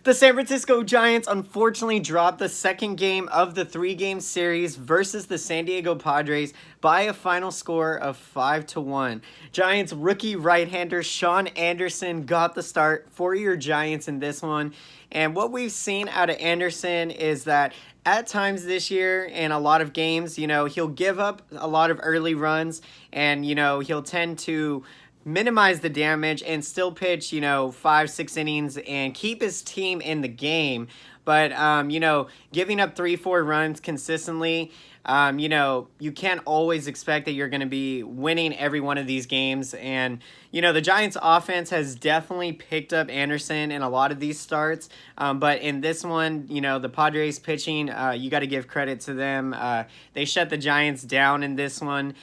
The San Francisco Giants unfortunately dropped the second game of the three-game series versus the San Diego Padres by a final score of 5-1. Giants rookie right-hander Shaun Anderson got the start for your Giants in this one. And what we've seen out of Anderson is that at times this year in a lot of games, he'll give up a lot of early runs and, he'll tend to minimize the damage and still pitch, 5-6 innings and keep his team in the game. But, giving up 3-4 runs consistently, you can't always expect that you're going to be winning every one of these games. And, the Giants offense has definitely picked up Anderson in a lot of these starts. But in this one, the Padres pitching, you got to give credit to them. They shut the Giants down in this one.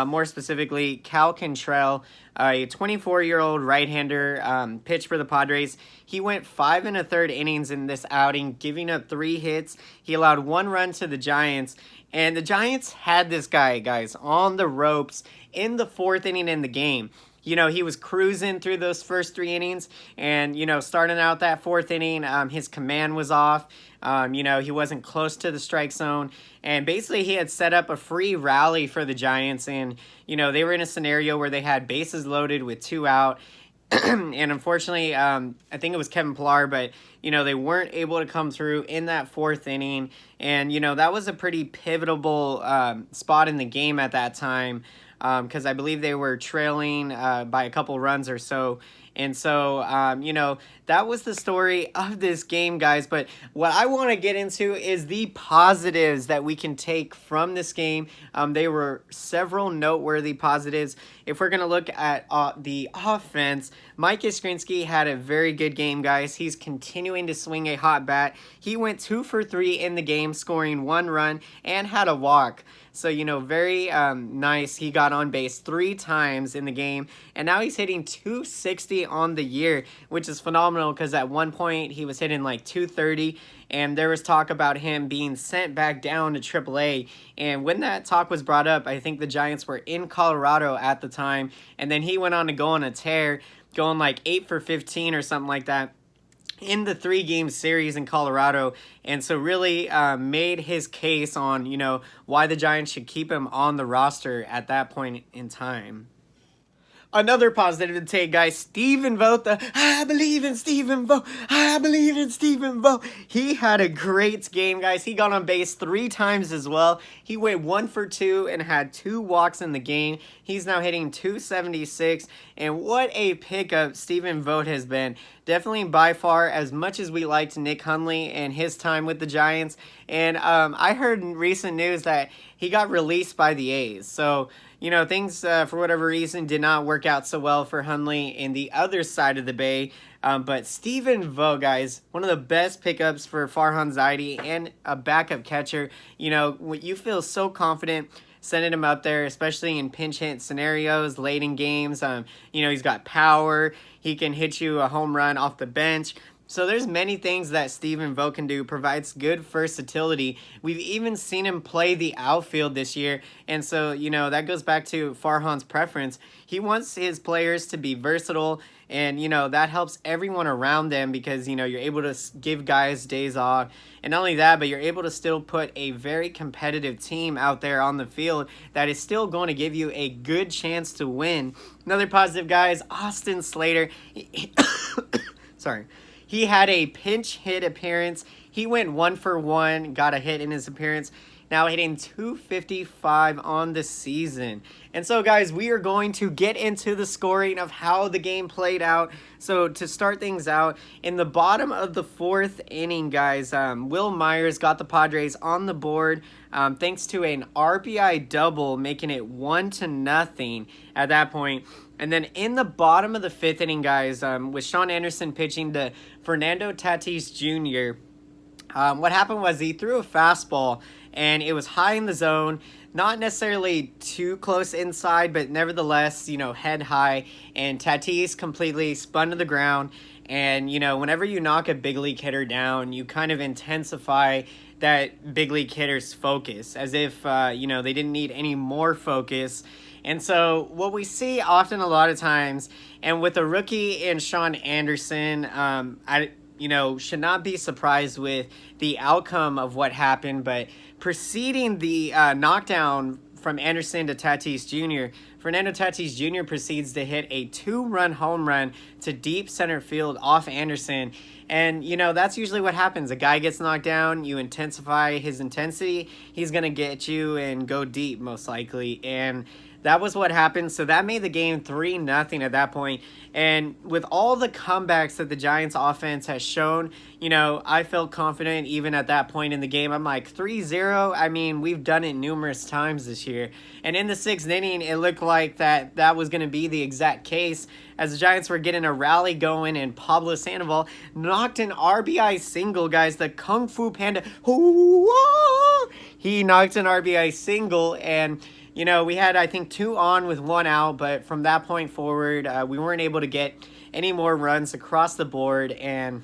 More specifically, Cal Quantrill, a 24-year-old right-hander, pitched for the Padres. He went 5 1/3 innings in this outing, giving up 3 hits. He allowed 1 run to the Giants. And the Giants had this guy, guys, on the ropes in the 4th inning in the game. He was cruising through those first 3 innings, and, starting out that 4th inning, his command was off. He wasn't close to the strike zone, and basically he had set up a free rally for the Giants, and, they were in a scenario where they had bases loaded with 2 out, and unfortunately, I think it was Kevin Pillar, but, they weren't able to come through in that 4th inning, and, that was a pretty pivotal spot in the game at that time, because I believe they were trailing by a couple runs or so. And so, that was the story of this game, guys. But what I want to get into is the positives that we can take from this game. There were several noteworthy positives. If we're going to look at the offense, Mike Yastrzemski had a very good game, guys. He's continuing to swing a hot bat. He went 2 for 3 in the game, scoring 1 run and had a walk. So, very nice. He got on base 3 times in the game, and now he's hitting 260 on the year, which is phenomenal because at one point he was hitting like 230, and there was talk about him being sent back down to AAA. And when that talk was brought up, I think the Giants were in Colorado at the time, and then he went on to go on a tear, going like 8 for 15 or something like that in the 3-game series in Colorado, and so really made his case on, why the Giants should keep him on the roster at that point in time. Another positive to take, guys, Stephen Vogt, I believe in Stephen Vogt, I believe in Stephen Vogt. He had a great game, guys. He got on base 3 times as well. He went 1 for 2 and had 2 walks in the game. He's now hitting 276, and what a pickup Stephen Vogt has been. Definitely by far as much as we liked Nick Hundley and his time with the Giants. And I heard in recent news that he got released by the A's. So, things for whatever reason did not work out so well for Hundley in the other side of the Bay. But Stephen Vogt, guys, one of the best pickups for Farhan Zaidi and a backup catcher. You feel so confident sending him up there, especially in pinch hit scenarios, late in games. He's got power. He can hit you a home run off the bench. So there's many things that Stephen Vogt can do, provides good versatility. We've even seen him play the outfield this year. And so, that goes back to Farhan's preference. He wants his players to be versatile, and, that helps everyone around them because, you're able to give guys days off. And not only that, but you're able to still put a very competitive team out there on the field that is still going to give you a good chance to win. Another positive, guys, Austin Slater. Sorry. He had a pinch hit appearance. He went 1 for 1, got a hit in his appearance. Now hitting 255 on the season. And so, guys, we are going to get into the scoring of how the game played out. So to start things out, in the bottom of the 4th inning, guys, Will Myers got the Padres on the board thanks to an RBI double, making it 1-0 at that point. And then in the bottom of the 5th inning, guys, with Shaun Anderson pitching to Fernando Tatis Jr., what happened was he threw a fastball, and it was high in the zone, not necessarily too close inside, but nevertheless, head high, and Tatis completely spun to the ground. And, whenever you knock a big league hitter down, you kind of intensify that big league hitter's focus, as if, they didn't need any more focus. And so what we see often a lot of times, and with a rookie in Shaun Anderson, should not be surprised with the outcome of what happened, but preceding the knockdown from Anderson to Tatis Jr., Fernando Tatis Jr. proceeds to hit a 2-run home run to deep center field off Anderson. And, that's usually what happens. A guy gets knocked down, you intensify his intensity, he's going to get you and go deep, most likely. And that was what happened. So that made the game 3-0 at that point. And with all the comebacks that the Giants offense has shown, I felt confident even at that point in the game. I'm like 3-0. I mean, we've done it numerous times this year. And in the 6th inning, it looked like that was going to be the exact case as the Giants were getting a rally going, and Pablo Sandoval knocked an RBI single, guys. The Kung Fu Panda. He knocked an RBI single, and we had, I think, 2 on with 1 out, but from that point forward, we weren't able to get any more runs across the board, and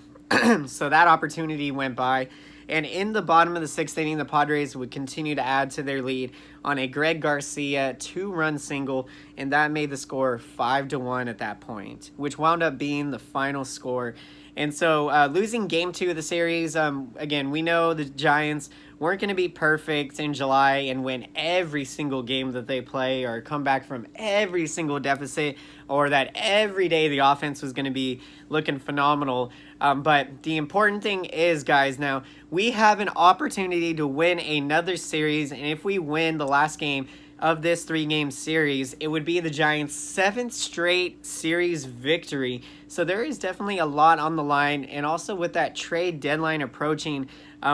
so that opportunity went by. And in the bottom of the 6th inning, the Padres would continue to add to their lead on a Greg Garcia 2-run single, and that made the score 5-1 at that point, which wound up being the final score. And so losing game 2 of the series, again, we know the Giants weren't going to be perfect in July and win every single game that they play or come back from every single deficit, or that every day the offense was going to be looking phenomenal. But the important thing is, guys, now we have an opportunity to win another series, and if we win the last game of this 3-game series, it would be the Giants' 7th straight series victory. So there is definitely a lot on the line, and also with that trade deadline approaching,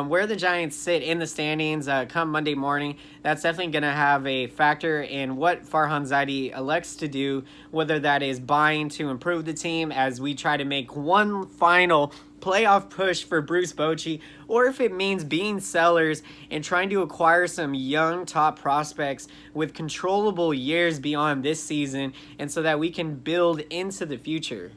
where the Giants sit in the standings come Monday morning, that's definitely going to have a factor in what Farhan Zaidi elects to do, whether that is buying to improve the team as we try to make one final playoff push for Bruce Bochy, or if it means being sellers and trying to acquire some young top prospects with controllable years beyond this season, and so that we can build into the future.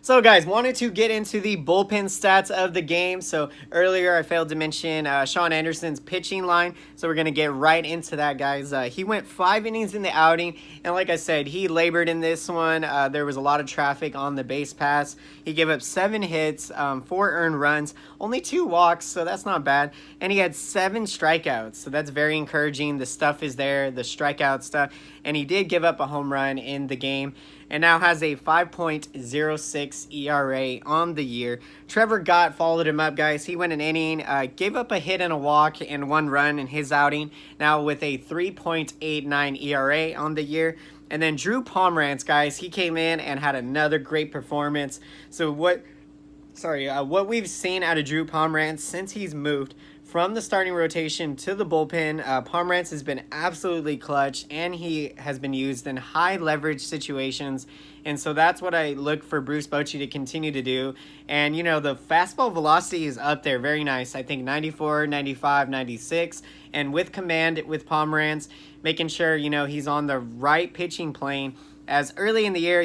So, guys, wanted to get into the bullpen stats of the game. So, earlier I failed to mention Shaun Anderson's pitching line. So, we're going to get right into that, guys. He went 5 innings in the outing. And like I said, he labored in this one. There was a lot of traffic on the base pass. He gave up 7 hits, 4 earned runs, only 2 walks. So, that's not bad. And he had 7 strikeouts. So, that's very encouraging. The stuff is there, the strikeout stuff. And he did give up a home run in the game, and now has a 5.06 ERA on the year. Trevor Gott followed him up, guys. He went an inning, gave up a hit and a walk and 1 run in his outing, now with a 3.89 ERA on the year. And then Drew Pomeranz, guys, he came in and had another great performance. So what we've seen out of Drew Pomeranz since he's moved from the starting rotation to the bullpen, Pomeranz has been absolutely clutch, and he has been used in high leverage situations. And so that's what I look for Bruce Bochy to continue to do. And, the fastball velocity is up there. Very nice. I think 94, 95, 96. And with command with Pomeranz, making sure, he's on the right pitching plane. As early in the year,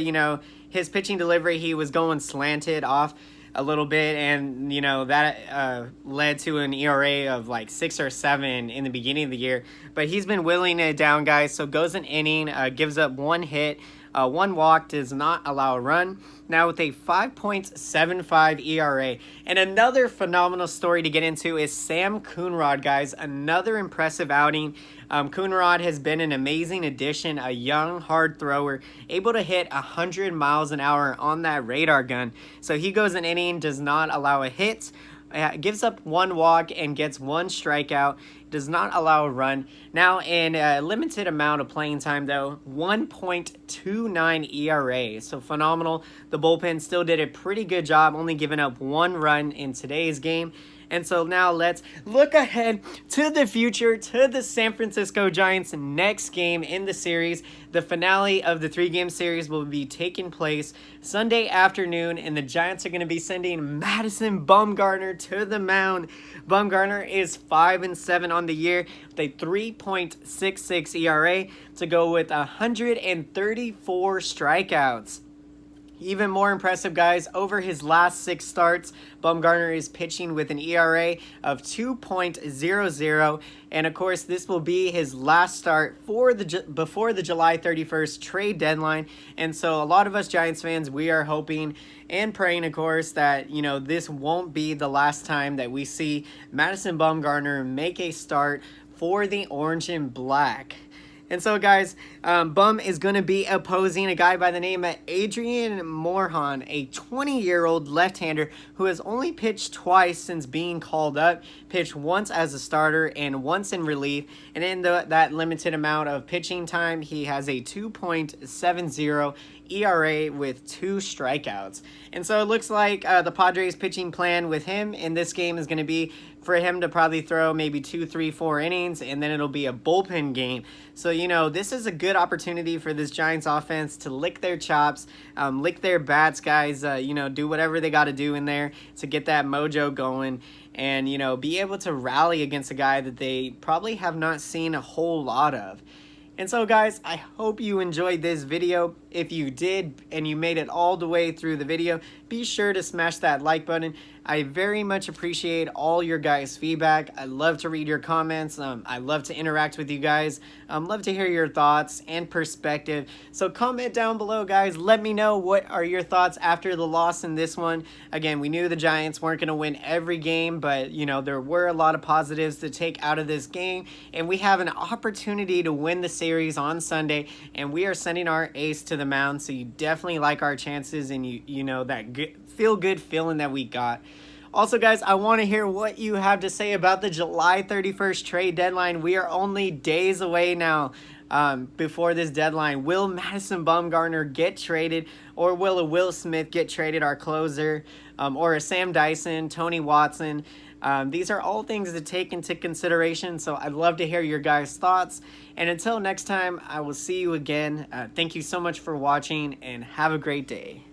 his pitching delivery, he was going slanted off a little bit, and that led to an ERA of like 6 or 7 in the beginning of the year, but he's been whittling it down, guys. So goes an inning, gives up 1 hit, 1 walk, does not allow a run, now with a 5.75 ERA. And another phenomenal story to get into is Sam Coonrod, guys. Another impressive outing. Coonrod has been an amazing addition, a young, hard thrower, able to hit 100 miles an hour on that radar gun. So he goes an inning, does not allow a hit, gives up 1 walk and gets 1 strikeout, does not allow a run. Now in a limited amount of playing time, though, 1.29 ERA. So phenomenal. The bullpen still did a pretty good job, only giving up 1 run in today's game. And so now let's look ahead to the future, to the San Francisco Giants' next game in the series. The finale of the 3-game series will be taking place Sunday afternoon, and the Giants are going to be sending Madison Bumgarner to the mound. Bumgarner is 5-7 on the year with a 3.66 ERA to go with 134 strikeouts. Even more impressive, guys, over his last 6 starts, Bumgarner is pitching with an ERA of 2.00, and of course, this will be his last start before the July 31st trade deadline. And so a lot of us Giants fans, we are hoping and praying, of course, that, this won't be the last time that we see Madison Bumgarner make a start for the Orange and Black. And so, guys, Bum is going to be opposing a guy by the name of Adrian Morejon, a 20-year-old left-hander who has only pitched twice since being called up, pitched once as a starter and once in relief. And in that limited amount of pitching time, he has a 2.70 ERA with 2 strikeouts. And so it looks like the Padres pitching plan with him in this game is going to be for him to probably throw maybe 2, 3, 4 innings, and then it'll be a bullpen game. So, this is a good opportunity for this Giants offense to lick their chops, lick their bats, guys, do whatever they got to do in there to get that mojo going and, be able to rally against a guy that they probably have not seen a whole lot of. And so, guys, I hope you enjoyed this video. If you did and you made it all the way through the video, be sure to smash that like button. I very much appreciate all your guys' feedback. I love to read your comments. I love to interact with you guys. Love to hear your thoughts and perspective. So comment down below, guys. Let me know what are your thoughts after the loss in this one. Again, we knew the Giants weren't going to win every game, but, there were a lot of positives to take out of this game. And we have an opportunity to win the series on Sunday, and we are sending our ace to the mound. So you definitely like our chances, and you know that feel-good feeling that we got. Also, guys, I want to hear what you have to say about the July 31st trade deadline. We are only days away now before this deadline. Will Madison Bumgarner get traded, or will a Will Smith get traded, our closer, or a Sam Dyson, Tony Watson? These are all things to take into consideration, so I'd love to hear your guys' thoughts. And until next time, I will see you again. Thank you so much for watching, and have a great day.